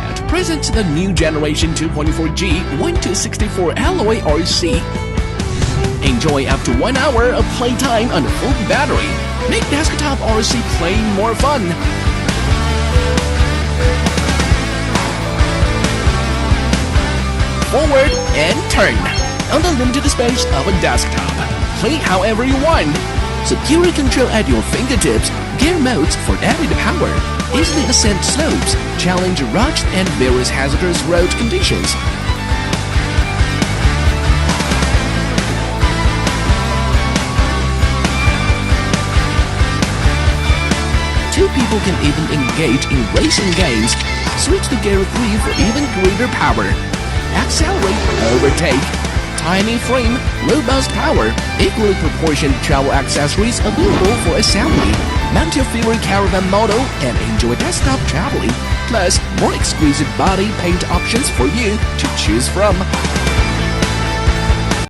Mart presents the new generation 2.4G 1-64 alloy RC. Enjoy up to 1 hour of playtime on a full battery. Make desktop RC playing more fun. Forward and turn on the limited space of a desktop. Play however you want. Secure control at your fingertips. Gear modes for added power. Easily ascend slopes. Challenge rocks and various hazardous road conditions. Two people can even engage in racing games. Switch to Gear 3 for even greater power. Accelerate, overtake. Tiny frame, robust power, equally proportioned travel accessories available for assembly. Mount your favorite caravan model and enjoy desktop traveling. Plus, more exquisite body paint options for you to choose from.